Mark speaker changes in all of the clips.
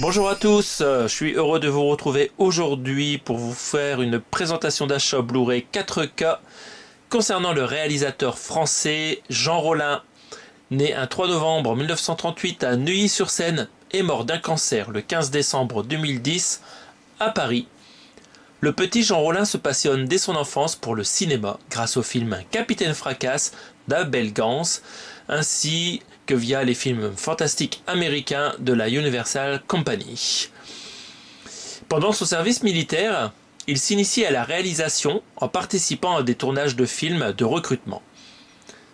Speaker 1: Bonjour à tous, je suis heureux de vous retrouver aujourd'hui pour vous faire une présentation d'achat Blu-ray 4K concernant le réalisateur français Jean Rollin, né un 3 novembre 1938 à Neuilly-sur-Seine et mort d'un cancer le 15 décembre 2010 à Paris. Le petit Jean Rollin se passionne dès son enfance pour le cinéma grâce au film Capitaine Fracasse d'Abel Gans ainsi que via les films fantastiques américains de la Universal Company. Pendant son service militaire, il s'initie à la réalisation en participant à des tournages de films de recrutement.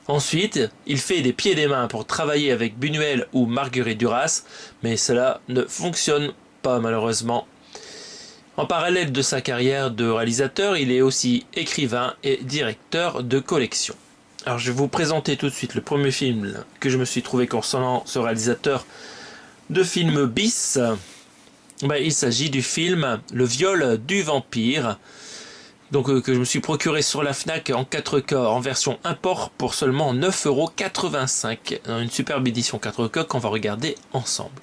Speaker 1: Ensuite, il fait des pieds et des mains pour travailler avec Buñuel ou Marguerite Duras, mais cela ne fonctionne pas malheureusement. En parallèle de sa carrière de réalisateur, il est aussi écrivain et directeur de collection. Alors je vais vous présenter tout de suite le premier film que je me suis trouvé concernant ce réalisateur de film bis. Il s'agit du film Le viol du vampire, donc que je me suis procuré sur la Fnac en 4K en version import pour seulement 9,85 €. Une superbe édition 4K qu'on va regarder ensemble.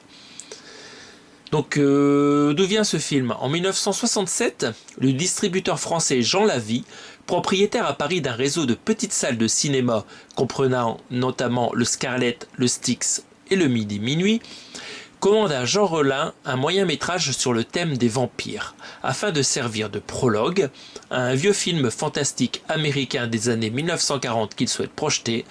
Speaker 1: Donc d'où vient ce film? En 1967, le distributeur français Jean Lavie, propriétaire à Paris d'un réseau de petites salles de cinéma comprenant notamment le Scarlett, le Styx et le Midi Minuit, commande à Jean Rollin un moyen-métrage sur le thème des vampires, afin de servir de prologue à un vieux film fantastique américain des années 1940 qu'il souhaite projeter,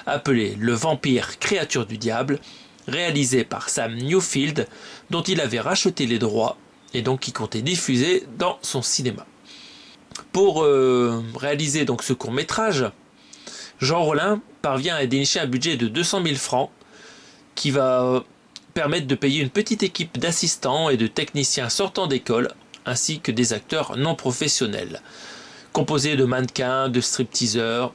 Speaker 1: appelé Le vampire créature du diable, réalisé par Sam Newfield, dont il avait racheté les droits et donc qui comptait diffuser dans son cinéma. Pour réaliser donc ce court-métrage, Jean Rollin parvient à dénicher un budget de 200 000 francs qui va permettre de payer une petite équipe d'assistants et de techniciens sortant d'école ainsi que des acteurs non professionnels, composés de mannequins, de stripteaseurs.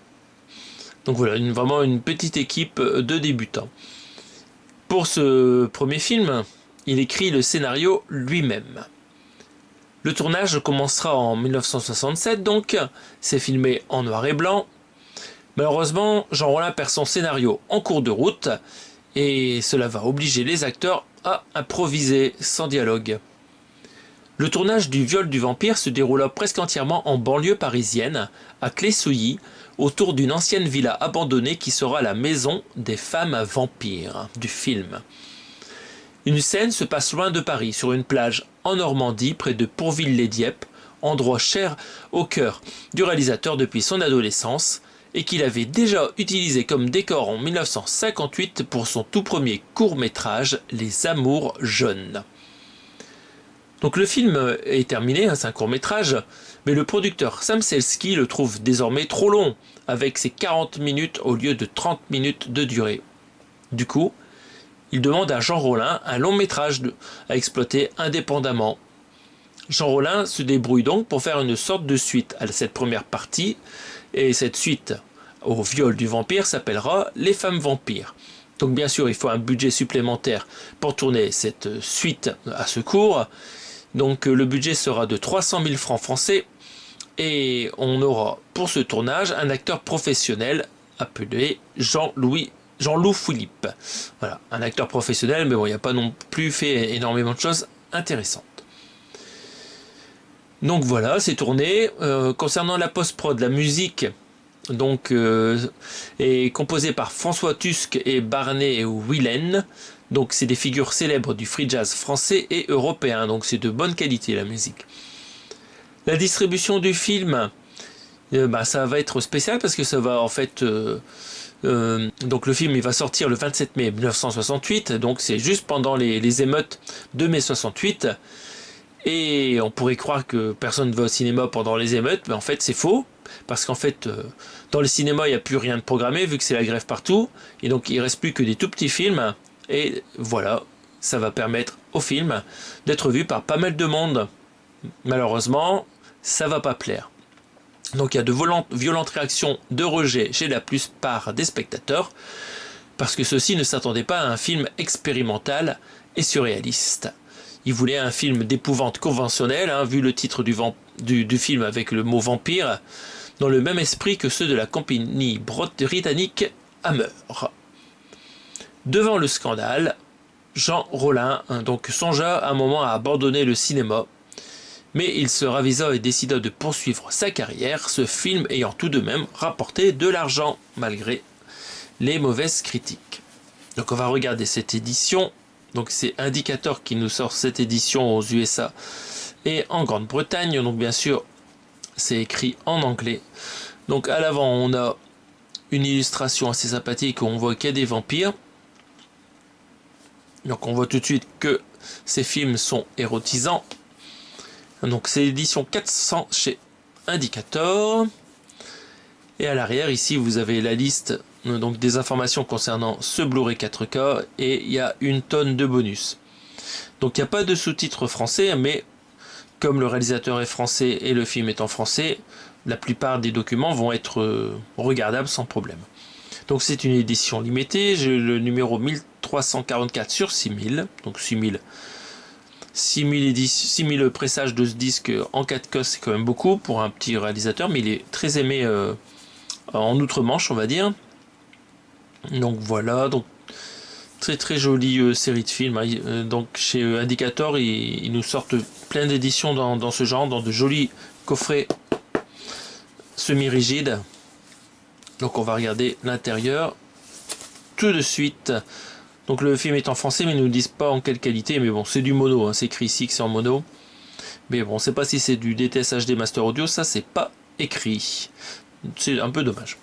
Speaker 1: Donc voilà, vraiment une petite équipe de débutants. Pour ce premier film, il écrit le scénario lui-même. Le tournage commencera en 1967, donc c'est filmé en noir et blanc. Malheureusement, Jean Rollin perd son scénario en cours de route et cela va obliger les acteurs à improviser sans dialogue. Le tournage du viol du vampire se déroula presque entièrement en banlieue parisienne, à Clé-Souilly, autour d'une ancienne villa abandonnée qui sera la maison des femmes vampires du film. Une scène se passe loin de Paris, sur une plage en Normandie, près de Pourville-les-Dieppe, endroit cher au cœur du réalisateur depuis son adolescence, et qu'il avait déjà utilisé comme décor en 1958 pour son tout premier court-métrage Les Amours jaunes. Donc le film est terminé, c'est un court-métrage, mais le producteur Sam Selski le trouve désormais trop long, avec ses 40 minutes au lieu de 30 minutes de durée. Du coup, il demande à Jean Rollin un long-métrage à exploiter indépendamment. Jean Rollin se débrouille donc pour faire une sorte de suite à cette première partie, et cette suite au viol du vampire s'appellera Les femmes vampires. Donc bien sûr, il faut un budget supplémentaire pour tourner cette suite à ce court. Donc le budget sera de 300 000 francs français et on aura pour ce tournage un acteur professionnel appelé Jean-Loup Philippe. Voilà, un acteur professionnel, mais bon, il n'a pas non plus fait énormément de choses intéressantes. Donc voilà, c'est tourné. Concernant la post-prod, la musique donc est composée par François Tusk et Barney Whelan. Donc c'est des figures célèbres du free jazz français et européen, donc c'est de bonne qualité la musique. La distribution du film, ça va être spécial parce que ça va en fait... donc le film il va sortir le 27 mai 1968, donc c'est juste pendant les émeutes de mai 68. Et on pourrait croire que personne ne va au cinéma pendant les émeutes, mais en fait c'est faux. Parce qu'en fait, dans les cinémas, il n'y a plus rien de programmé, vu que c'est la grève partout. Et donc, il ne reste plus que des tout petits films. Et voilà, ça va permettre au film d'être vu par pas mal de monde. Malheureusement, ça va pas plaire. Donc, il y a de violentes réactions de rejet chez la plupart des spectateurs. parce que ceux-ci ne s'attendaient pas à un film expérimental et surréaliste. Ils voulaient un film d'épouvante conventionnel, vu le titre du film avec le mot vampire, dans le même esprit que ceux de la compagnie britannique Hammer. Devant le scandale, Jean Rollin donc songea un moment à abandonner le cinéma, mais il se ravisa et décida de poursuivre sa carrière, ce film ayant tout de même rapporté de l'argent, malgré les mauvaises critiques. Donc on va regarder cette édition. Donc c'est Indicator qui nous sort cette édition aux USA et en Grande-Bretagne. Donc bien sûr, c'est écrit en anglais. Donc à l'avant, on a une illustration assez sympathique où on voit qu'il y a des vampires. Donc on voit tout de suite que ces films sont érotisants. Donc c'est l'édition 400 chez Indicator. Et à l'arrière, ici, vous avez la liste donc des informations concernant ce Blu-ray 4K et il y a une tonne de bonus. Donc il n'y a pas de sous-titres français, mais comme le réalisateur est français et le film est en français, la plupart des documents vont être regardables sans problème. Donc c'est une édition limitée, j'ai le numéro 1344 sur 6000, donc 6000 pressages de ce disque en 4K, c'est quand même beaucoup pour un petit réalisateur, mais il est très aimé en outre-Manche, on va dire. Donc voilà, donc très très jolie série de films. Donc chez Indicator, ils nous sortent plein d'éditions dans ce genre, dans de jolis coffrets semi-rigides. Donc on va regarder l'intérieur tout de suite. Donc le film est en français, mais ils ne nous disent pas en quelle qualité. Mais bon, c'est du mono, c'est écrit ici que c'est en mono. Mais bon, on ne sait pas si c'est du DTS HD Master Audio, ça c'est pas écrit. C'est un peu dommage.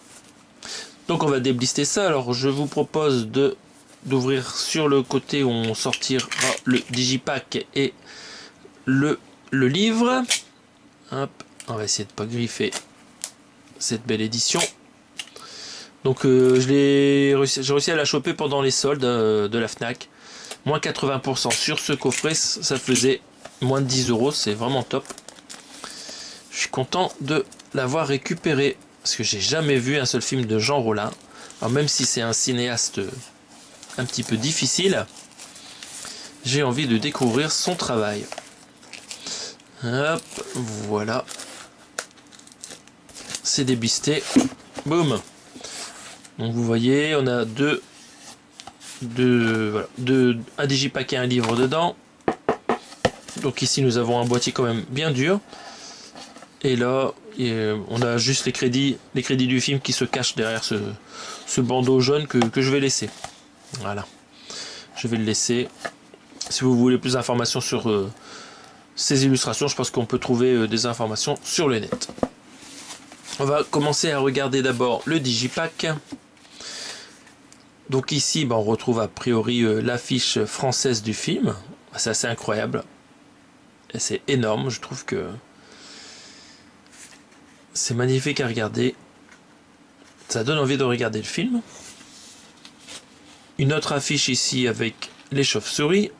Speaker 1: Donc on va déblister ça. Alors je vous propose d'ouvrir sur le côté où on sortira le digipack et le livre. Hop, on va essayer de pas griffer cette belle édition. Donc j'ai réussi à la choper pendant les soldes de la Fnac. Moins 80% sur ce coffret, ça faisait moins de 10 €, c'est vraiment top. Je suis content de l'avoir récupéré. Parce que j'ai jamais vu un seul film de Jean Rollin. Alors même si c'est un cinéaste un petit peu difficile, j'ai envie de découvrir son travail. Hop, voilà. C'est débisté. Boum. Donc vous voyez, on a un digipack et un livre dedans. Donc ici nous avons un boîtier quand même bien dur. Et là, on a juste les crédits du film qui se cachent derrière ce bandeau jaune que je vais laisser. Voilà. Je vais le laisser. Si vous voulez plus d'informations sur ces illustrations, je pense qu'on peut trouver des informations sur le net. On va commencer à regarder d'abord le digipack. Donc ici, on retrouve a priori l'affiche française du film. C'est assez incroyable. Et c'est énorme, je trouve que c'est magnifique à regarder. Ça donne envie de regarder le film. Une autre affiche ici avec les chauves-souris.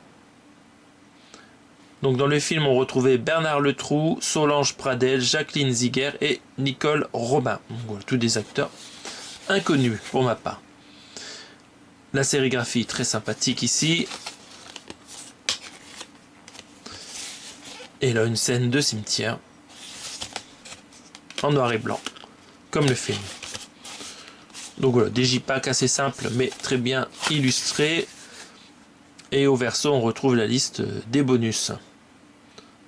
Speaker 1: Donc dans le film, on retrouvait Bernard Letroux, Solange Pradel, Jacqueline Ziguer et Nicole Robin. Donc voilà, tous des acteurs inconnus pour ma part. La sérigraphie très sympathique ici. Et là, une scène de cimetière. En noir et blanc. Comme le film. Donc voilà, des J-Pack assez simples mais très bien illustrés. Et au verso, on retrouve la liste des bonus.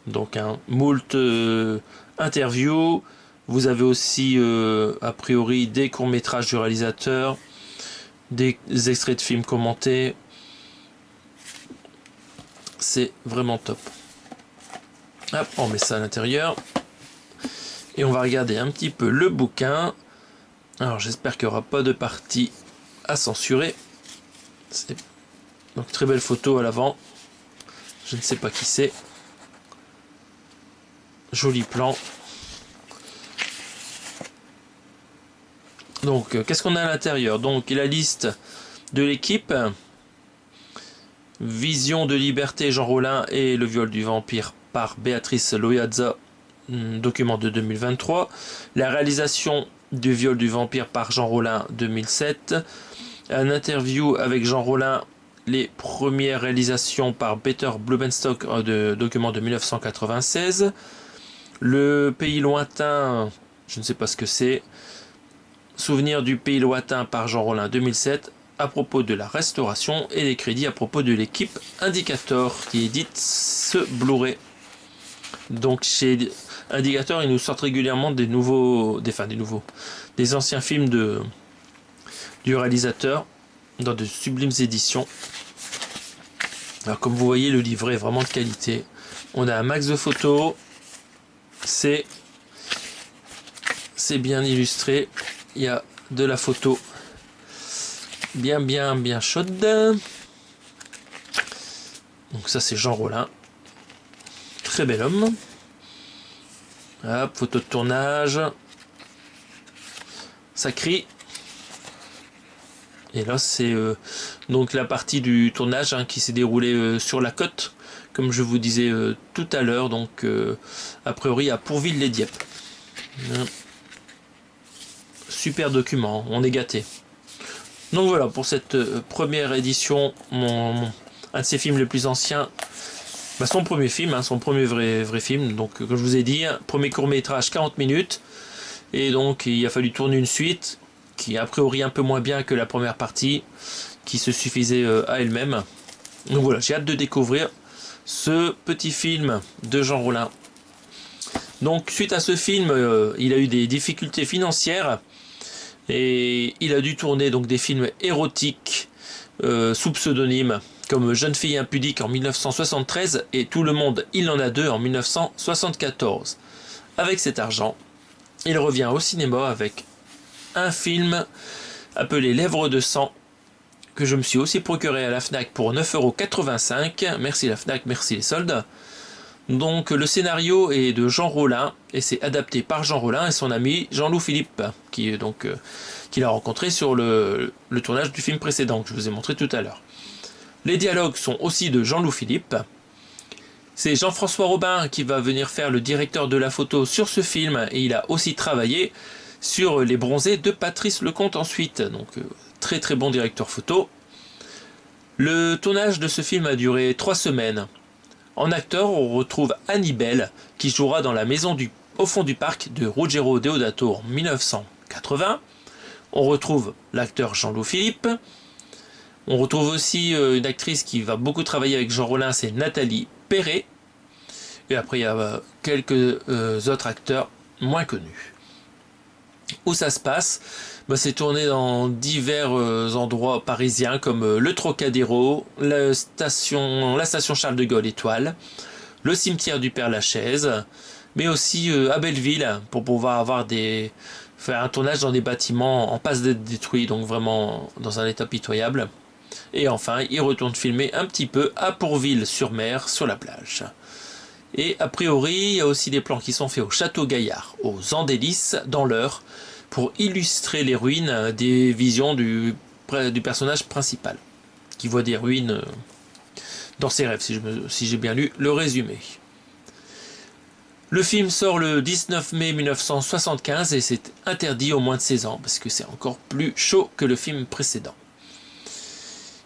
Speaker 1: Donc moult interviews. Vous avez aussi a priori des courts-métrages du réalisateur, des extraits de films commentés. C'est vraiment top. Hop, on met ça à l'intérieur. Et on va regarder un petit peu le bouquin. Alors j'espère qu'il n'y aura pas de partie à censurer. Donc très belle photo à l'avant. Je ne sais pas qui c'est. Joli plan. Donc qu'est-ce qu'on a à l'intérieur? Donc la liste de l'équipe. Vision de liberté, Jean Rollin et le viol du vampire par Béatrice Loiazza, document de 2023. La réalisation du viol du vampire par Jean Rollin 2007. Un interview avec Jean Rollin, les premières réalisations par Peter Blumenstock de document de 1996. Le pays lointain, je ne sais pas ce que c'est. Souvenir du pays lointain par Jean Rollin 2007 à propos de la restauration et les crédits à propos de l'équipe Indicator qui édite ce Blu-ray. Donc chez Indicator, ils nous sortent régulièrement des anciens films du réalisateur dans de sublimes éditions. Alors comme vous voyez, le livret est vraiment de qualité. On a un max de photos. C'est bien illustré. Il y a de la photo bien chaude. Donc ça c'est Jean Rollin. Très bel homme. Hop, photo de tournage. Ça crie. Et là c'est donc la partie du tournage qui s'est déroulée sur la côte, comme je vous disais tout à l'heure, donc a priori à Pourville-les-Dieppe. Super document, on est gâté. Donc voilà pour cette première édition, un de ses films les plus anciens, son premier film, son premier vrai film. Donc comme je vous ai dit, premier court-métrage 40 minutes, et donc il a fallu tourner une suite qui est a priori un peu moins bien que la première partie, qui se suffisait à elle-même. Donc voilà, j'ai hâte de découvrir ce petit film de Jean Rollin. Donc suite à ce film, il a eu des difficultés financières et il a dû tourner donc des films érotiques sous pseudonyme, comme Jeune fille impudique en 1973 et Tout le monde il en a deux en 1974. Avec cet argent, il revient au cinéma avec un film appelé Lèvres de sang, que je me suis aussi procuré à la Fnac pour 9,85 €. Merci la Fnac, merci les soldes. Donc le scénario est de Jean Rollin et c'est adapté par Jean Rollin et son ami Jean-Loup Philippe, qu'il a rencontré sur le tournage du film précédent que je vous ai montré tout à l'heure. Les dialogues sont aussi de Jean-Loup Philippe. C'est Jean-François Robin qui va venir faire le directeur de la photo sur ce film, et il a aussi travaillé sur Les Bronzés de Patrice Lecomte ensuite. Donc très très bon directeur photo. Le tournage de ce film a duré 3 semaines. En acteur, on retrouve Annie Bell qui jouera dans La maison au fond du parc de Ruggero Deodato en 1980. On retrouve l'acteur Jean-Loup Philippe. On retrouve aussi une actrice qui va beaucoup travailler avec Jean Rollin, c'est Nathalie Perret. Et après, il y a quelques autres acteurs moins connus. Où ça se passe ? C'est tourné dans divers endroits parisiens comme le Trocadéro, la station Charles de Gaulle Étoile, le cimetière du Père-Lachaise, mais aussi à Belleville pour pouvoir faire un tournage dans des bâtiments en passe d'être détruits, donc vraiment dans un état pitoyable. Et enfin, il retourne filmer un petit peu à Pourville-sur-Mer, sur la plage. Et a priori, il y a aussi des plans qui sont faits au Château Gaillard, aux Andelys, dans l'Eure, pour illustrer les ruines des visions du personnage principal, qui voit des ruines dans ses rêves, si j'ai bien lu le résumé. Le film sort le 19 mai 1975 et c'est interdit aux moins de 16 ans, parce que c'est encore plus chaud que le film précédent.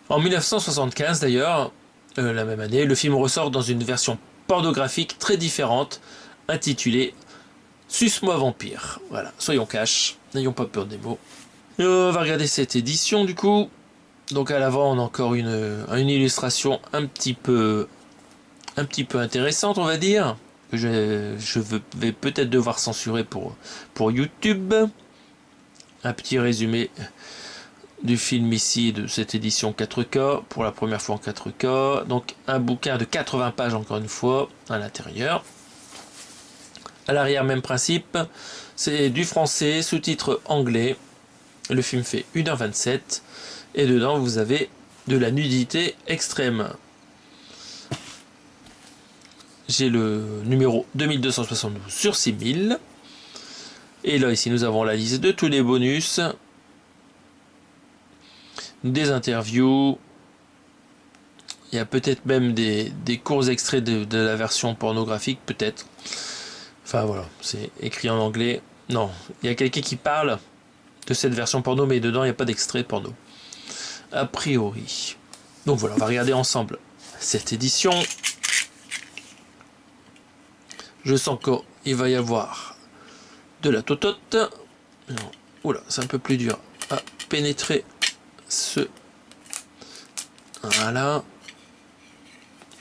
Speaker 1: En 1975 d'ailleurs, la même année, le film ressort dans une version pornographique très différente, intitulée Suce-moi vampire. Voilà, soyons cash, n'ayons pas peur des mots. On va regarder cette édition du coup. Donc à l'avant, on a encore une illustration un petit peu intéressante, on va dire. Je vais peut-être devoir censurer pour YouTube. Un petit résumé du film ici, de cette édition 4K, pour la première fois en 4K. Donc un bouquin de 80 pages encore une fois, à l'intérieur. À l'arrière, même principe, c'est du français, sous-titre anglais. Le film fait 1h27 et dedans vous avez de la nudité extrême. J'ai le numéro 2272 sur 6000. Et là, ici, nous avons la liste de tous les bonus, des interviews. Il y a peut-être même des courts extraits de la version pornographique, peut-être. Enfin voilà, c'est écrit en anglais. Non, il y a quelqu'un qui parle de cette version porno, mais dedans il n'y a pas d'extrait porno. a priori. Donc voilà, on va regarder ensemble cette édition. Je sens qu'il va y avoir de la totote. Oula, c'est un peu plus dur à pénétrer ce... Voilà.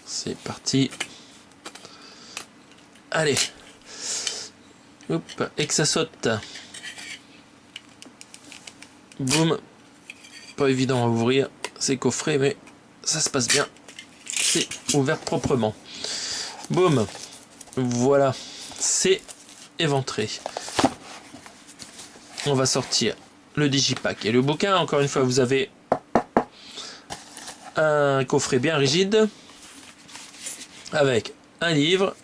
Speaker 1: C'est parti. Allez. Hop, et que ça saute. Boum. Pas évident à ouvrir ces coffrets, mais ça se passe bien. C'est ouvert proprement. Boum. Voilà. C'est éventré. On va sortir le digipack et le bouquin. Encore une fois, vous avez un coffret bien rigide avec un livre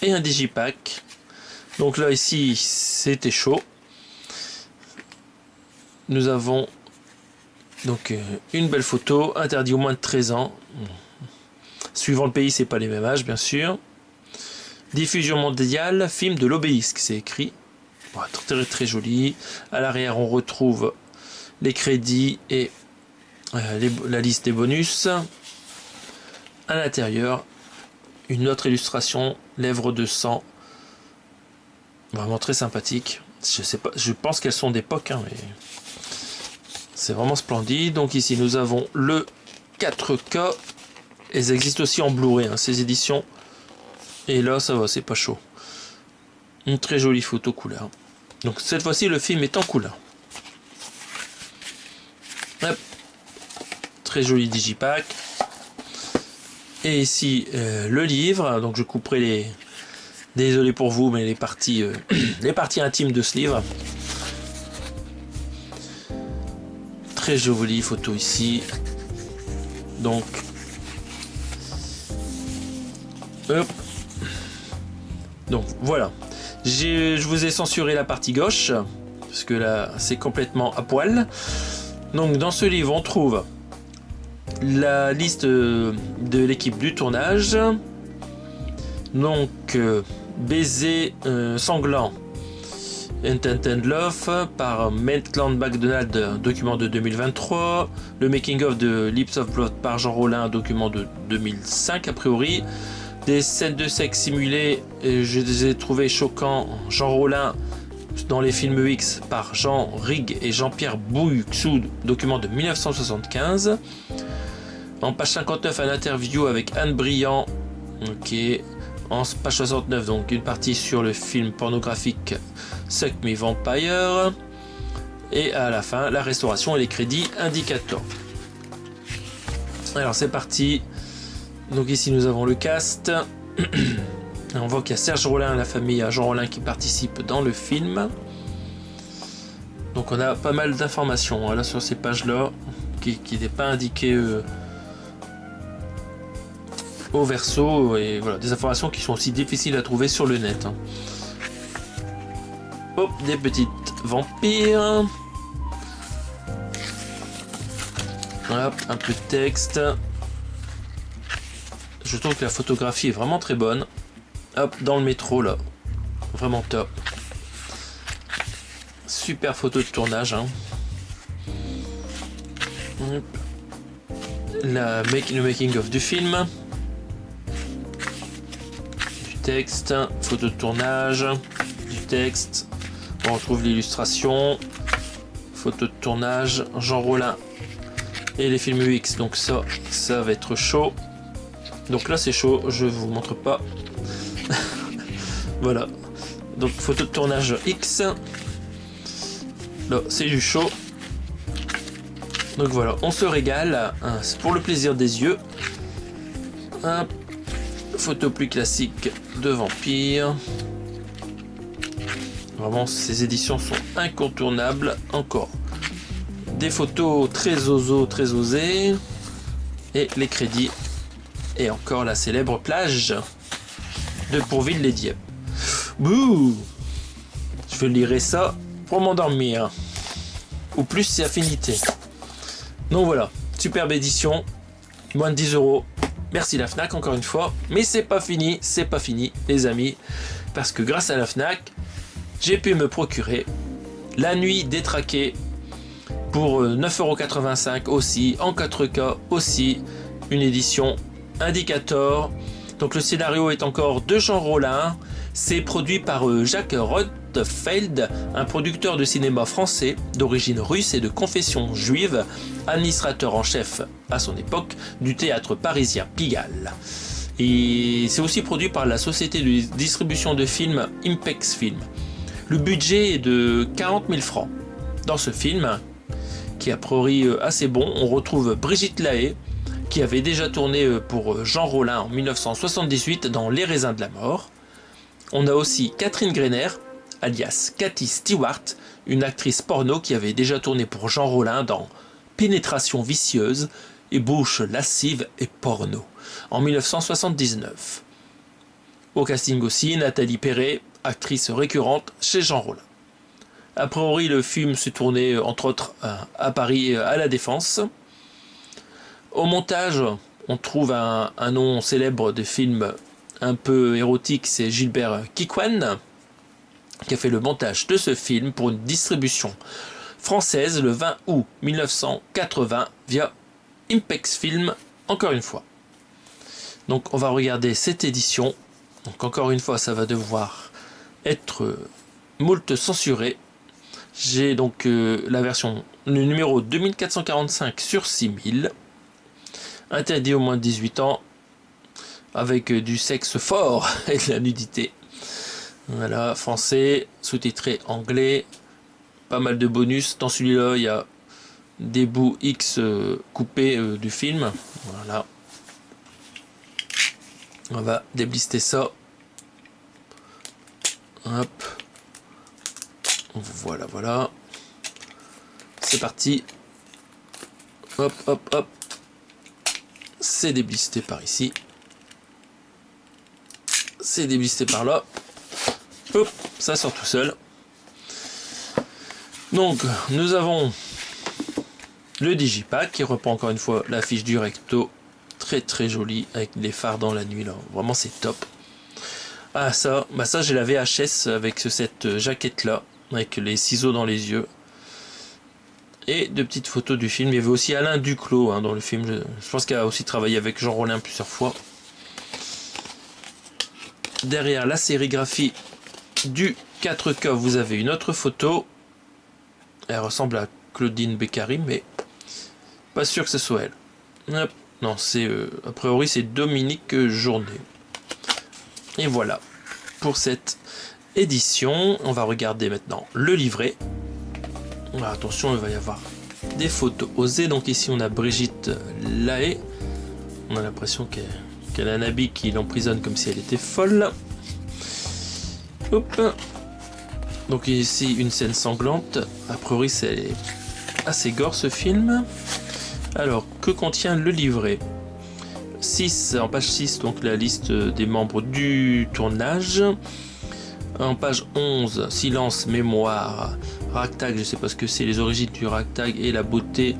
Speaker 1: et un digipack. Donc là ici c'était chaud. Nous avons donc une belle photo, interdit au moins de 13 ans. Suivant le pays, c'est pas les mêmes âges bien sûr. Diffusion mondiale, film de l'obélisque, c'est écrit. Bon, très, très joli. À l'arrière on retrouve les crédits et la liste des bonus. À l'intérieur, une autre illustration, lèvres de sang. Vraiment très sympathique. Je sais pas, je pense qu'elles sont d'époque, hein, mais c'est vraiment splendide. Donc ici nous avons le 4K. Elles existent aussi en Blu-ray, hein, ces éditions. Et là ça va, c'est pas chaud. Une très jolie photo couleur. Donc cette fois-ci le film est en couleur. Hop. Très joli digipack. Et ici le livre. Donc je couperai les... Désolé pour vous, mais les parties intimes de ce livre. Très jolie photo ici. Donc, hop. Donc voilà. Je vous ai censuré la partie gauche parce que là c'est complètement à poil. Donc dans ce livre on trouve la liste de l'équipe du tournage. Donc Baiser sanglant Intended Love par Maitland McDonald, document de 2023. Le making of de Lips of Blood par Jean Rollin, document de 2005 a priori. Des scènes de sexe simulées, je les ai trouvés choquants. Jean Rollin dans les films X par Jean Rigg et Jean-Pierre Bouixou, document de 1975. En page 59, un interview avec Anne Briand. Ok. En page 69, donc une partie sur le film pornographique Suck Me Vampire. Et à la fin, la restauration et les crédits indicateurs. Alors c'est parti. Donc ici nous avons le cast. On voit qu'il y a Serge Rollin, la famille Jean Rollin qui participe dans le film. Donc on a pas mal d'informations là sur ces pages-là qui n'est pas indiqué au verso, et voilà, des informations qui sont aussi difficiles à trouver sur le net. Hop, des petites vampires. Hop, un peu de texte. Je trouve que la photographie est vraiment très bonne. Hop, dans le métro là, vraiment top. Super photo de tournage. Hein. Hop. Le making of du film. Texte, photo de tournage, du texte, on retrouve l'illustration, photo de tournage, Jean Rollin et les films UX, donc ça va être chaud. Donc là c'est chaud, je vous montre pas. Voilà, donc photo de tournage X, là c'est du chaud. Donc voilà, on se régale, hein, c'est pour le plaisir des yeux. Photo plus classique de vampires. Vraiment, ces éditions sont incontournables. Encore des photos très osées. Et les crédits. Et encore la célèbre plage de Pourville-les-Dieppe. Bouh! Je lirai ça pour m'endormir. Ou plus si affinité. Donc voilà, superbe édition. Moins de 10 €. Merci la Fnac encore une fois, mais c'est pas fini les amis, parce que grâce à la Fnac, j'ai pu me procurer La Nuit détraquée pour 9,85 € aussi, en 4K aussi, une édition Indicator. Donc le scénario est encore de Jean Rollin, c'est produit par Jacques Rothfeld, un producteur de cinéma français d'origine russe et de confession juive, administrateur en chef à son époque du théâtre parisien Pigalle. Et c'est aussi produit par la société de distribution de films Impex Film. Le budget est de 40 000 francs. Dans ce film, qui est a priori assez bon, on retrouve Brigitte Lahaie, qui avait déjà tourné pour Jean Rollin en 1978 dans Les raisins de la mort. On a aussi Catherine Greiner, alias Cathy Stewart, une actrice porno qui avait déjà tourné pour Jean Rollin dans Pénétration vicieuse et Bouche lascive et porno en 1979. Au casting aussi, Nathalie Perret, actrice récurrente chez Jean Rollin. A priori, le film s'est tourné entre autres à Paris, à La Défense. Au montage, on trouve un nom célèbre de film un peu érotique, c'est Gilbert Kikwan, qui a fait le montage de ce film pour une distribution française le 20 août 1980 via Impex Film, encore une fois. Donc on va regarder cette édition. Donc encore une fois, ça va devoir être moult censuré. J'ai donc la version, le numéro 2445 sur 6000, interdit au moins de 18 ans, avec du sexe fort et de la nudité. Voilà, français, sous-titré anglais, pas mal de bonus. Dans celui-là, il y a des bouts X coupés du film. Voilà. On va déblister ça. Hop. Voilà, voilà. C'est parti. Hop, hop, hop. C'est déblisté par ici. C'est déblisté par là. Hop, ça sort tout seul. Donc, nous avons le Digipack qui reprend encore une fois la fiche du recto. Très très joli avec les phares dans la nuit là. Vraiment c'est top. Ah ça, bah ça j'ai la VHS avec cette jaquette là, avec les ciseaux dans les yeux. Et de petites photos du film. Il y avait aussi Alain Duclos dans le film. Je pense qu'il a aussi travaillé avec Jean Rollin plusieurs fois. Derrière la sérigraphie du 4K, vous avez une autre photo. Elle ressemble à Claudine Beccari, mais pas sûr que ce soit elle. Hop. Non, c'est a priori c'est Dominique Journet. Et voilà pour cette édition. On va regarder maintenant le livret. Alors, attention, il va y avoir des photos osées. Donc ici on a Brigitte Lahaie. On a l'impression qu'elle a un habit qui l'emprisonne comme si elle était folle. Hop. Donc ici une scène sanglante. A priori c'est assez gore ce film. Alors, que contient le livret? 6, en page 6, donc la liste des membres du tournage. En page 11, silence, mémoire, ragtag, je ne sais pas ce que c'est, les origines du ragtag et la beauté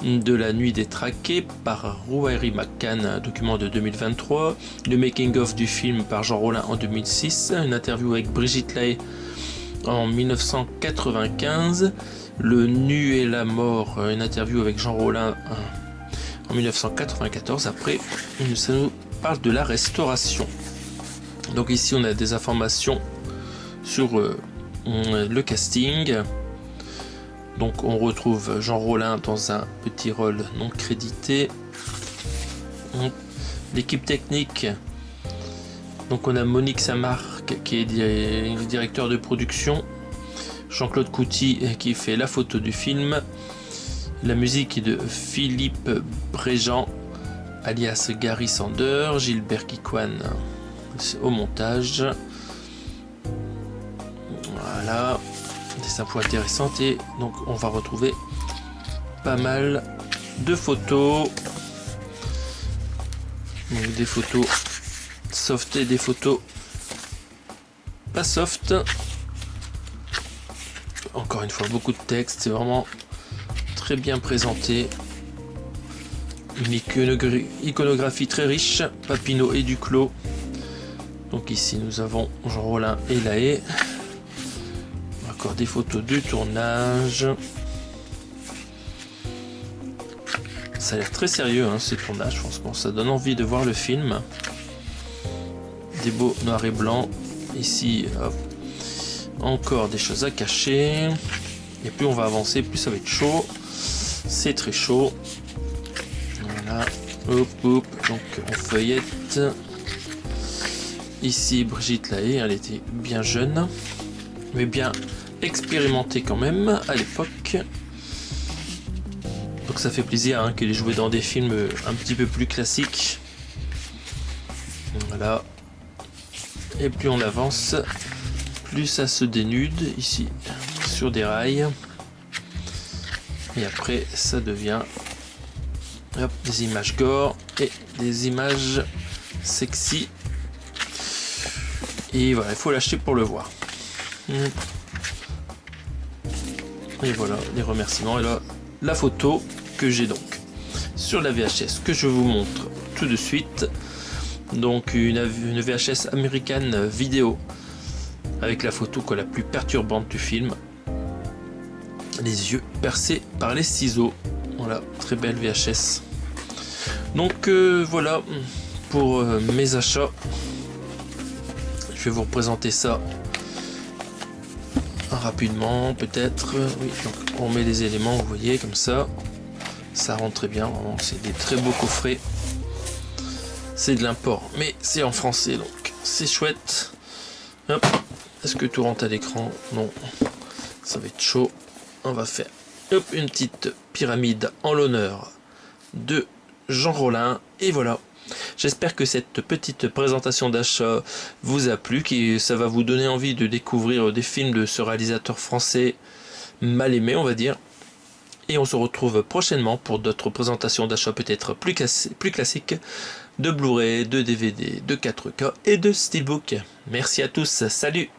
Speaker 1: de la nuit détraquée par Rouairi McCann, un document de 2023. Le making-of du film par Jean Rollin en 2006. Une interview avec Brigitte Lahaie en 1995. Le nu et la mort, une interview avec Jean Rollin en 1994. Après, ça nous parle de la restauration. Donc ici, on a des informations sur le casting. Donc on retrouve Jean Rollin dans un petit rôle non crédité. L'équipe technique. Donc on a Monique Samarque qui est directeur de production. Jean-Claude Couty qui fait la photo du film. La musique est de Philippe Bréjean, alias Gary Sander. Gilbert Kikwan au montage. Voilà, des infos intéressantes. Et donc on va retrouver pas mal de photos. Donc, des photos soft et des photos pas soft. Encore une fois, beaucoup de texte, c'est vraiment très bien présenté. Une iconographie très riche, Papineau et Duclos. Donc ici nous avons Jean Rollin et Lahaie. Encore des photos du tournage. Ça a l'air très sérieux, hein, ces tournages, franchement. Ça donne envie de voir le film. Des beaux noirs et blancs. Ici, hop, encore des choses à cacher. Et plus on va avancer, plus ça va être chaud. C'est très chaud. Voilà. Hop, hop. Donc on feuillette. Ici, Brigitte Lahaie, elle était bien jeune. Mais bien expérimentée quand même à l'époque. Donc ça fait plaisir hein, qu'elle ait joué dans des films un petit peu plus classiques. Voilà. Et plus on avance, plus ça se dénude ici sur des rails. Et après ça devient hop, des images gore et des images sexy. Et voilà, il faut l'acheter pour le voir. Et voilà les remerciements. Et là, la photo que j'ai donc sur la VHS que je vous montre tout de suite. Donc une VHS américaine vidéo avec la photo quoi, la plus perturbante du film. Les yeux percés par les ciseaux. Voilà, très belle VHS. Donc voilà pour mes achats. Je vais vous représenter ça rapidement peut-être. Oui, donc on met les éléments, vous voyez, comme ça. Ça rentre très bien, vraiment, c'est des très beaux coffrets. C'est de l'import, mais c'est en français, donc c'est chouette. Hop. Est-ce que tout rentre à l'écran? Non, ça va être chaud. On va faire hop, une petite pyramide en l'honneur de Jean Rollin. Et voilà. J'espère que cette petite présentation d'achat vous a plu, que ça va vous donner envie de découvrir des films de ce réalisateur français mal aimé, on va dire. Et on se retrouve prochainement pour d'autres présentations d'achat peut-être plus classiques, de Blu-ray, de DVD, de 4K et de Steelbook. Merci à tous, salut!